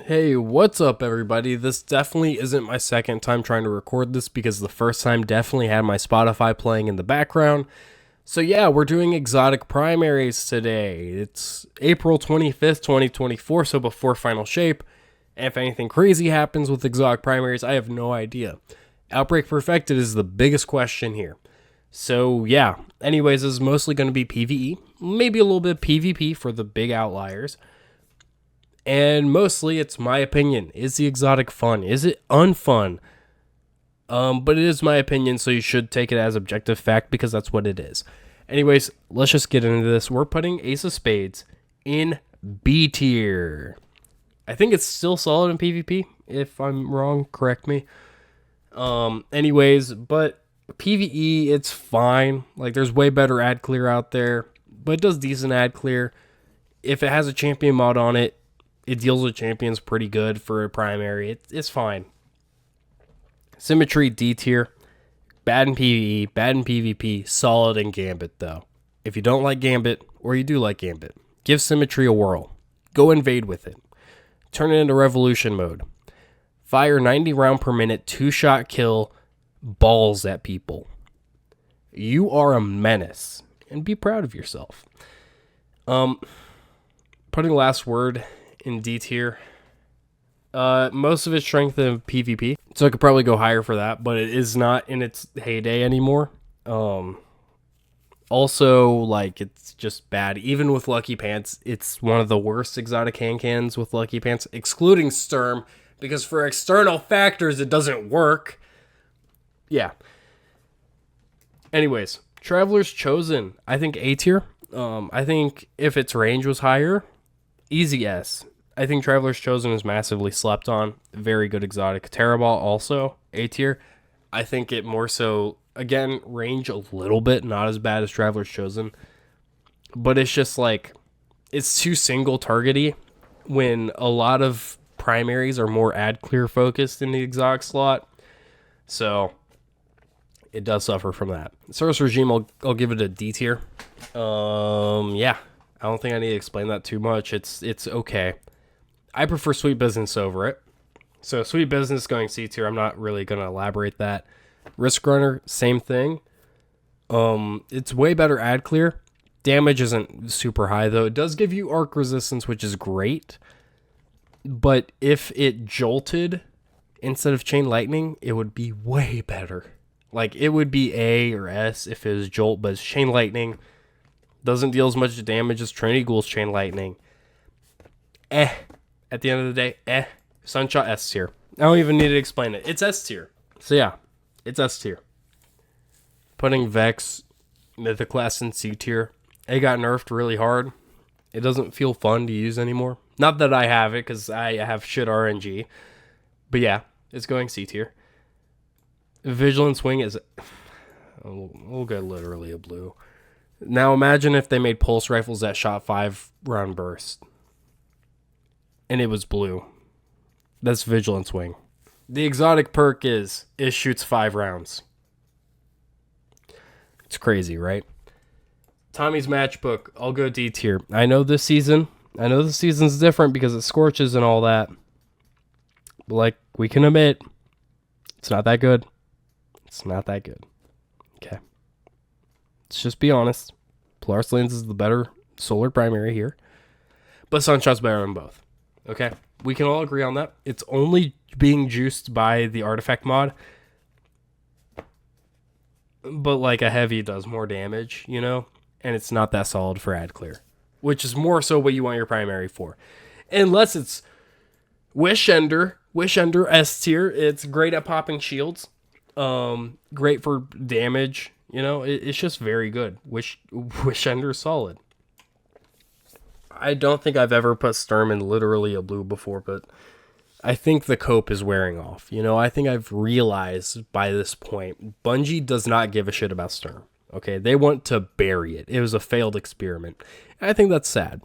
Hey, what's up everybody? This definitely isn't my second time trying to record this because the first time definitely had my Spotify playing in the background. So yeah, we're doing exotic primaries today. It's April 25th, 2024, so before final shape. And if anything crazy happens with exotic primaries, I have no idea. Outbreak Perfected is the biggest question here. So yeah, anyways, this is mostly going to be PvE, maybe a little bit of PvP for the big outliers. And mostly it's my opinion. Is the exotic fun? Is it unfun? But it is my opinion, so you should take it as objective fact because that's what it is. Anyways, let's just get into this. We're putting Ace of Spades in B tier. I think it's still solid in PvP. If I'm wrong, correct me. Anyways, but PvE, it's fine. Like, there's way better ad clear out there, but it does decent ad clear. If it has a champion mod on it, it deals with champions pretty good for a primary. It's fine. Symmetry, D tier. Bad in PvE, bad in PvP, solid in Gambit, though. If you don't like Gambit, or you do like Gambit, give Symmetry a whirl. Go invade with it. Turn it into Revolution mode. Fire 90 round per minute, 2-shot kill, balls at people. You are a menace, and be proud of yourself. Putting last word in D tier. Most of its strength in PvP, so I could probably go higher for that, but it is not in its heyday anymore. Also, like, it's just bad. Even with Lucky Pants, it's one of the worst exotic hand cannons with Lucky Pants, excluding Sturm, because for external factors, it doesn't work. Yeah. Anyways, Traveler's Chosen, I think A tier. I think if its range was higher, easy S. I think Traveler's Chosen is massively slept on. Very good exotic. Terraball also, A tier. I think it more so, again, range a little bit, not as bad as Traveler's Chosen. But it's just like, it's too single targety when a lot of primaries are more ad clear focused in the exotic slot. So it does suffer from that. Service Regime, I'll give it a D tier. Yeah. I don't think I need to explain that too much. It's okay. I prefer Sweet Business over it. So Sweet Business going C tier. I'm not really going to elaborate that. Risk Runner, same thing. It's way better ad clear. Damage isn't super high, though. It does give you arc resistance, which is great. But if it jolted instead of Chain Lightning, it would be way better. Like, it would be A or S if it was Jolt, but it's Chain Lightning. Doesn't deal as much damage as Trinity Ghoul's Chain Lightning. At the end of the day, Sunshot, S tier. I don't even need to explain it. It's S tier. So yeah, it's S tier. Putting Vex, Mythic class in C tier. It got nerfed really hard. It doesn't feel fun to use anymore. Not that I have it, because I have shit RNG. But yeah, it's going C tier. Vigilance Wing is... We'll go literally a blue. Now imagine if they made pulse rifles that shot 5-round burst. And it was blue. That's Vigilance Wing. The exotic perk is it shoots 5 rounds. It's crazy, right? Tommy's Matchbook, I'll go D tier. I know this season's different because it scorches and all that. But like we can admit, it's not that good. It's not that good. Okay. Let's just be honest. Polaris Lens is the better solar primary here. But Sunshot's better than both. Okay? We can all agree on that. It's only being juiced by the artifact mod. But like a heavy does more damage, you know? And it's not that solid for ad clear. Which is more so what you want your primary for. Unless it's Wish Ender. Wish Ender S tier. It's great at popping shields. Great for damage. You know, it's just very good. Wish Ender is solid. I don't think I've ever put Sturm in literally a blue before, but I think the cope is wearing off. You know, I think I've realized by this point, Bungie does not give a shit about Sturm. Okay, they want to bury it. It was a failed experiment. And I think that's sad.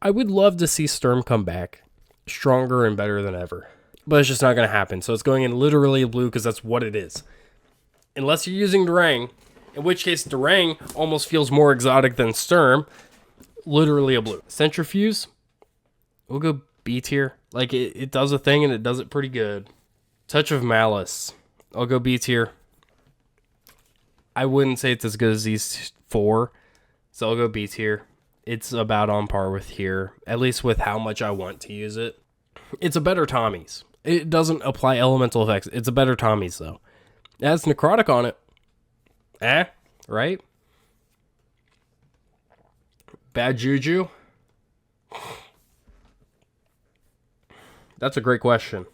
I would love to see Sturm come back stronger and better than ever. But it's just not going to happen. So it's going in literally a blue because that's what it is. Unless you're using Durang, in which case Durang almost feels more exotic than Sturm. Literally a blue. Centrifuge, we'll go B tier. Like, it does a thing and it does it pretty good. Touch of Malice. I'll go B tier. I wouldn't say it's as good as these 4, so I'll go B tier. It's about on par with here, at least with how much I want to use it. It's a better Tommy's. It doesn't apply elemental effects. It's a better Tommy's, though. It has necrotic on it. Right? Bad juju? That's a great question.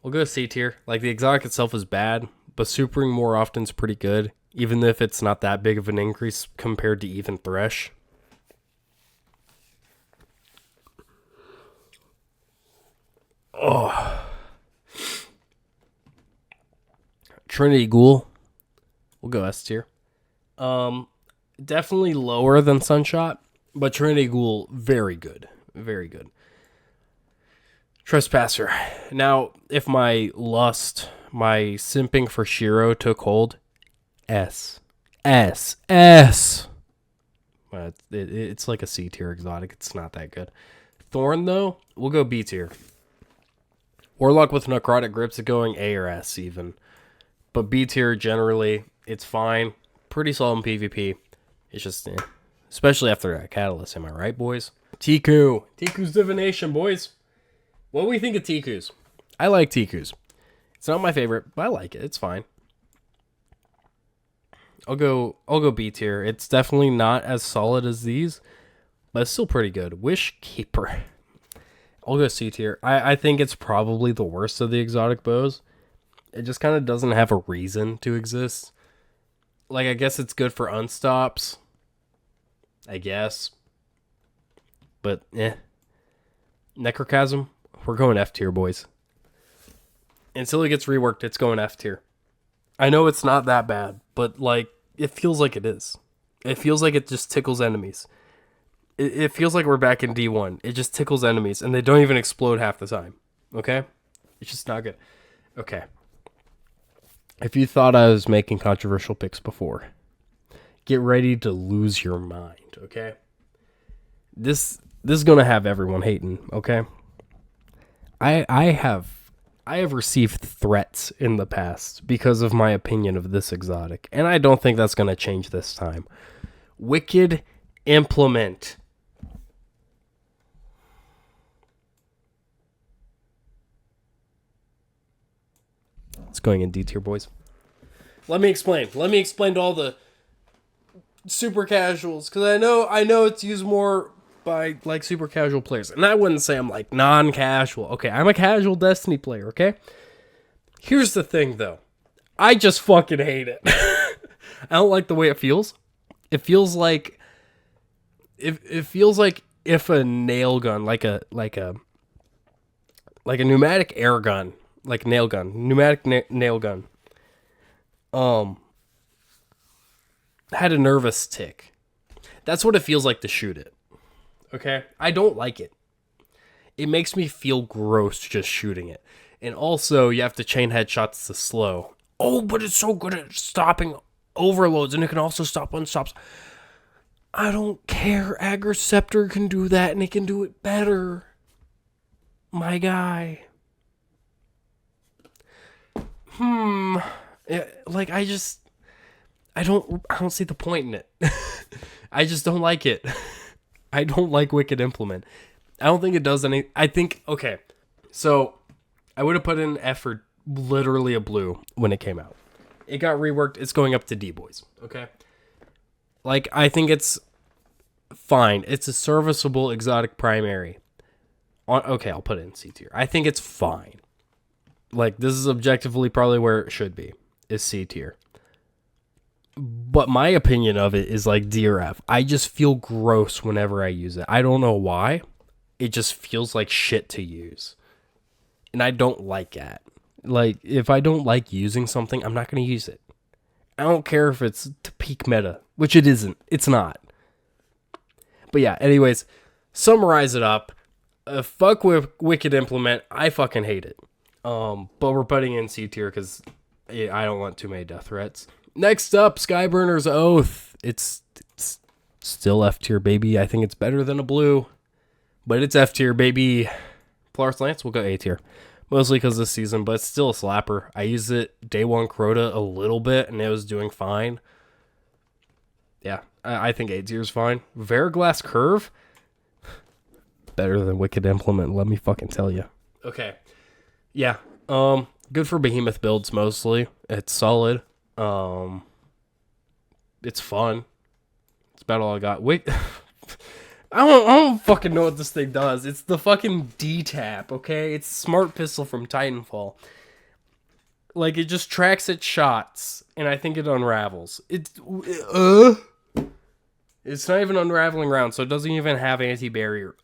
We'll go C tier. Like, the exotic itself is bad, but supering more often is pretty good, even if it's not that big of an increase compared to even Thresh. Oh. Trinity Ghoul. We'll go S tier. Definitely lower than Sunshot, but Trinity Ghoul, very good. Very good. Trespasser. Now, if my lust, my simping for Shiro took hold, S. But it's like a C tier exotic. It's not that good. Thorn, though, we'll go B tier. Warlock with necrotic grips is going A or S even. But B tier, generally, it's fine. Pretty solid in PvP. It's just, especially after that catalyst, am I right, boys? Tiku. Tiku's Divination, boys. What do we think of Tiku's? I like Tiku's. It's not my favorite, but I like it. It's fine. I'll go B tier. It's definitely not as solid as these, but it's still pretty good. Wish Keeper. I'll go C tier. I think it's probably the worst of the exotic bows. It just kind of doesn't have a reason to exist. Like, I guess it's good for unstops. I guess. But, Necrochasm, we're going F tier, boys. Until it gets reworked, it's going F tier. I know it's not that bad, but, like, it feels like it is. It feels like it just tickles enemies. It feels like we're back in D1. It just tickles enemies, and they don't even explode half the time. Okay? It's just not good. Okay. If you thought I was making controversial picks before, get ready to lose your mind, okay? This is going to have everyone hating, okay? I have received threats in the past because of my opinion of this exotic, and I don't think that's going to change this time. Wicked Implement. It's going in D tier, boys. Let me explain. Let me explain to all the super casuals, because I know it's used more by like super casual players, and I wouldn't say I'm like non-casual. Okay, I'm a casual Destiny player. Okay. Here's the thing, though. I just fucking hate it. I don't like the way it feels. It feels like it feels like if a nail gun, like a pneumatic air gun. Like nail gun, pneumatic nail gun. Had a nervous tick. That's what it feels like to shoot it. Okay? I don't like it. It makes me feel gross just shooting it. And also, you have to chain headshots to slow. Oh, but it's so good at stopping overloads, and it can also stop unstops. I don't care. Agriceptor can do that, and it can do it better. My guy. Like, I don't see the point in it. I just don't like it. I don't like Wicked Implement. I don't think it does any. I think, okay, so I would have put in F for literally a blue when it came out. It got reworked. It's going up to D, boys. Okay. Like, I think it's fine. It's a serviceable exotic primary. Okay, I'll put it in C tier. I think it's fine. Like, this is objectively probably where it should be, is C tier. But my opinion of it is like D or F. I just feel gross whenever I use it. I don't know why. It just feels like shit to use. And I don't like that. Like, if I don't like using something, I'm not going to use it. I don't care if it's to peak meta, which it isn't. It's not. But yeah, anyways, summarize it up. Fuck with Wicked Implement. I fucking hate it. But we're putting in C tier because I don't want too many death threats. Next up, Skyburner's Oath. It's still F tier, baby. I think it's better than a blue. But it's F tier, baby. Polaris Lance, we'll go A tier. Mostly because this season, but it's still a slapper. I used it day one Crota a little bit, and it was doing fine. Yeah, I think A tier is fine. Veriglass Curve, better than Wicked Implement, let me fucking tell you. Okay. Yeah. Good for behemoth builds mostly. It's solid. It's fun. It's about all I got. Wait. I don't fucking know what this thing does. It's the fucking D-tap, okay? It's Smart Pistol from Titanfall. Like, it just tracks its shots, and I think it unravels. It's not even unraveling round, so it doesn't even have anti-barrier.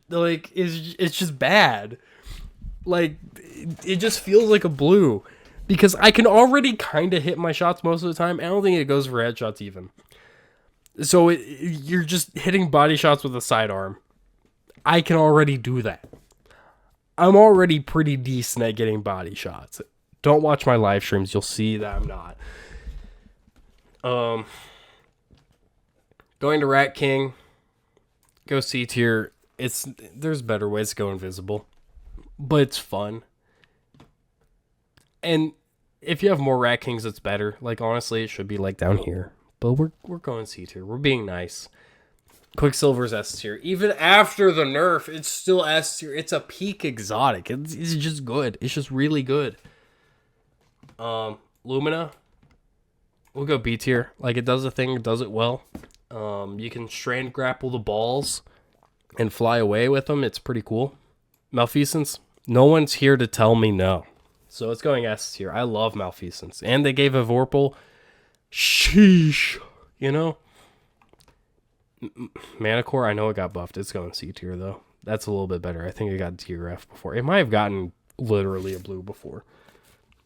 Like, it's just bad. Like, it just feels like a blue. Because I can already kind of hit my shots most of the time. I don't think it goes for headshots even. So you're just hitting body shots with a sidearm. I can already do that. I'm already pretty decent at getting body shots. Don't watch my live streams. You'll see that I'm not. Going to Rat King. Go C tier. There's better ways to go invisible. But it's fun. And if you have more Rat Kings, it's better. Like, honestly, it should be like down here. But we're going C tier. We're being nice. Quicksilver's S tier. Even after the nerf, it's still S tier. It's a peak exotic. It's just good. It's just really good. Lumina. We'll go B tier. Like, it does a thing. It does it well. You can strand grapple the balls and fly away with them. It's pretty cool. Malfeasance. No one's here to tell me no. So it's going S tier. I love Malfeasance. And they gave a Vorpal. Sheesh. You know? Manicore, I know it got buffed. It's going C tier, though. That's a little bit better. I think it got tier F before. It might have gotten literally a blue before.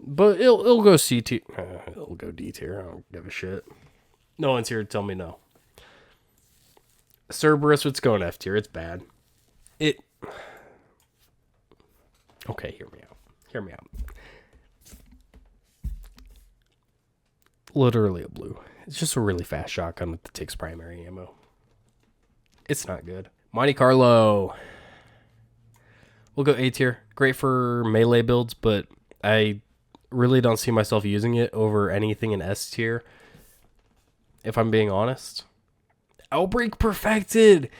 But it'll go C tier. It'll go D tier. I don't give a shit. No one's here to tell me no. Cerberus, it's going F tier. It's bad. Okay, hear me out. Hear me out. Literally a blue. It's just a really fast shotgun that takes primary ammo. It's not good. Monte Carlo. We'll go A tier. Great for melee builds, but I really don't see myself using it over anything in S tier, if I'm being honest. Outbreak Perfected.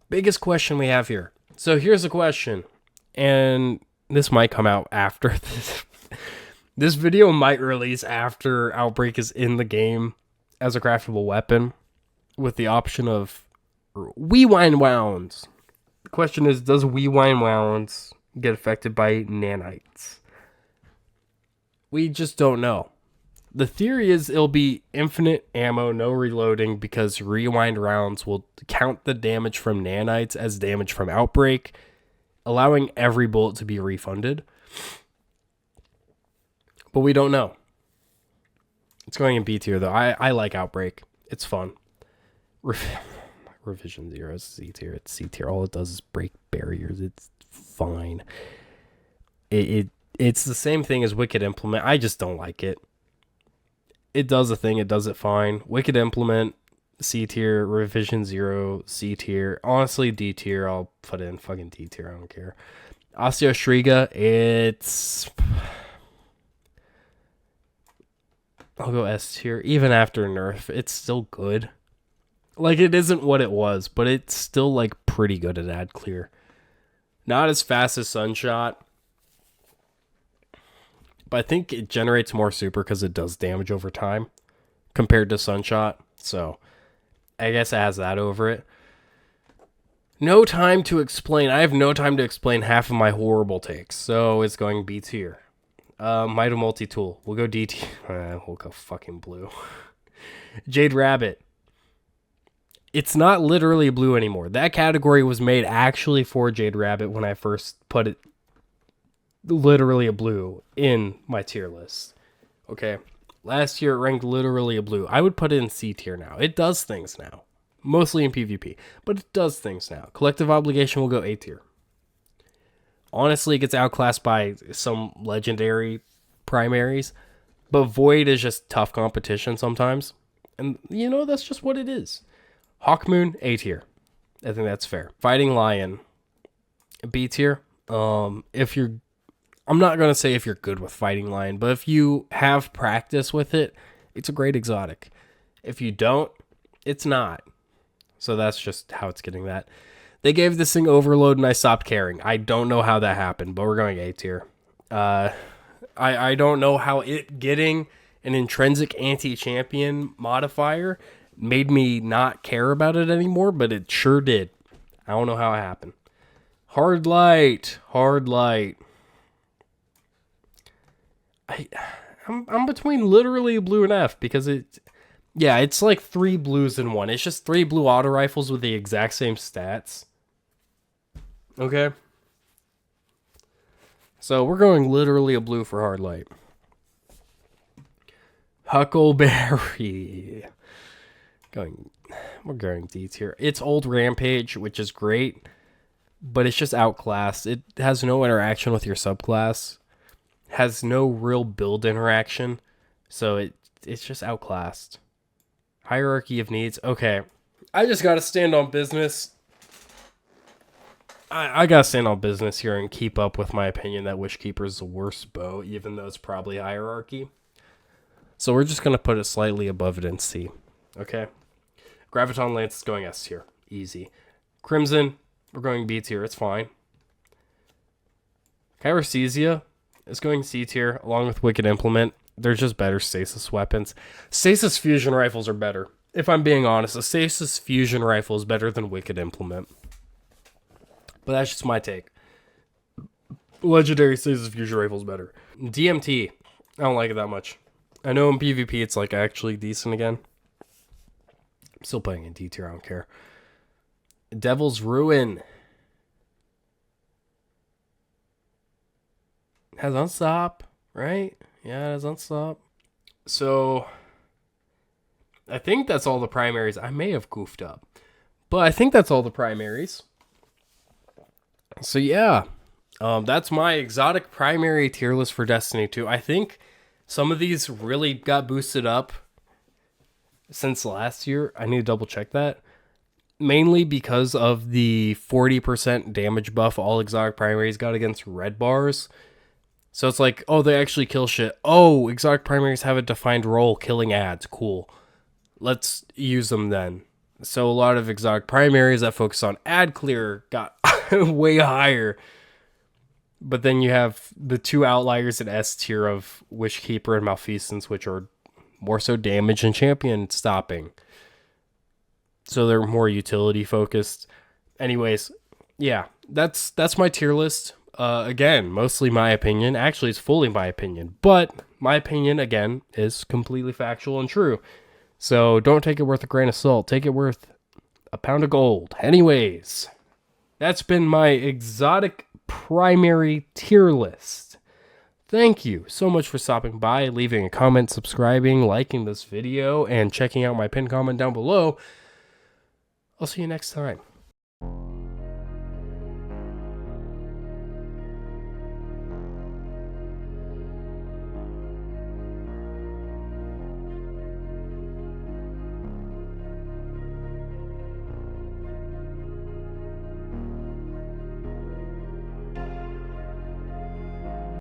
Biggest question we have here. So here's the question. And this might come out after this. This video might release after Outbreak is in the game as a craftable weapon with the option of Rewind Wounds. The question is, does Rewind Wounds get affected by nanites? We just don't know. The theory is it'll be infinite ammo, no reloading, because rewind rounds will count the damage from nanites as damage from Outbreak, allowing every bullet to be refunded. But we don't know. It's going in B tier, though. I like Outbreak. It's fun. Revision 0 is C tier. It's C tier. All it does is break barriers. It's fine. It's the same thing as Wicked Implement. I just don't like it. It does a thing. It does it fine. Wicked Implement, C tier. Revision 0, C tier. Honestly, D tier. I'll put in fucking D tier. I don't care. Osteo Shriga, I'll go S tier. Even after nerf, it's still good. Like, it isn't what it was, but it's still, like, pretty good at ad clear. Not as fast as Sunshot, but I think it generates more super because it does damage over time compared to Sunshot. So, I guess it has that over it. No time to explain. I have no time to explain half of my horrible takes, so it's going B tier. Might Multi-Tool. We'll go D tier. We'll go fucking blue. Jade Rabbit. It's not literally blue anymore. That category was made actually for Jade Rabbit when I first put it literally a blue in my tier list. Okay. Last year it ranked literally a blue. I would put it in C tier now. It does things now. Mostly in PvP. But it does things now. Collective Obligation will go A tier. Honestly, it gets outclassed by some legendary primaries. But Void is just tough competition sometimes. And, you know, that's just what it is. Hawkmoon, A tier. I think that's fair. Fighting Lion. B tier. If you're, I'm not gonna say if you're good with Fighting Lion, but if you have practice with it, it's a great exotic. If you don't, it's not. So that's just how it's getting that. They gave this thing overload and I stopped caring. I don't know how that happened, but we're going A tier. I don't know how it getting an intrinsic anti-champion modifier made me not care about it anymore, but it sure did. I don't know how it happened. Hard light. I'm between literally blue and F because it's like 3 blues in one. It's just 3 blue auto rifles with the exact same stats. Okay. So we're going literally a blue for hard light. Huckleberry. We're going D tier. It's old Rampage, which is great, but it's just outclassed. It has no interaction with your subclass. Has no real build interaction. So it's just outclassed. Hierarchy of needs. Okay. I just gotta stand on business. I gotta stand on business here and keep up with my opinion that Wishkeeper is the worst bow, even though it's probably hierarchy. So we're just gonna put it slightly above it in C. Okay. Graviton Lance is going S tier. Easy. Crimson, we're going B tier. It's fine. Chiracthesia is going C tier, along with Wicked Implement. They're just better stasis weapons. Stasis fusion rifles are better. If I'm being honest, a stasis fusion rifle is better than Wicked Implement. But that's just my take. Legendary stasis fusion rifle is better. DMT, I don't like it that much. I know in PvP it's like actually decent again. I'm still playing in D tier, I don't care. Devil's Ruin has unstop, right? Yeah, it has unstop. So I think that's all the primaries. I may have goofed up, but I think that's all the primaries. So yeah, that's my exotic primary tier list for Destiny 2. I think some of these really got boosted up since last year. I need to double check that. Mainly because of the 40% damage buff all exotic primaries got against red bars. So it's like, oh, they actually kill shit. Oh, exotic primaries have a defined role, killing ads. Cool. Let's use them then. So a lot of exotic primaries that focus on ad clear got way higher. But then you have the 2 outliers in S tier of Wishkeeper and Malfeasance, which are more so damage and champion stopping. So they're more utility focused. Anyways, yeah, that's my tier list. Again, mostly my opinion. Actually, it's fully my opinion. But my opinion, again, is completely factual and true. So don't take it worth a grain of salt. Take it worth a pound of gold. Anyways, that's been my exotic primary tier list. Thank you so much for stopping by, leaving a comment, subscribing, liking this video, and checking out my pinned comment down below. I'll see you next time.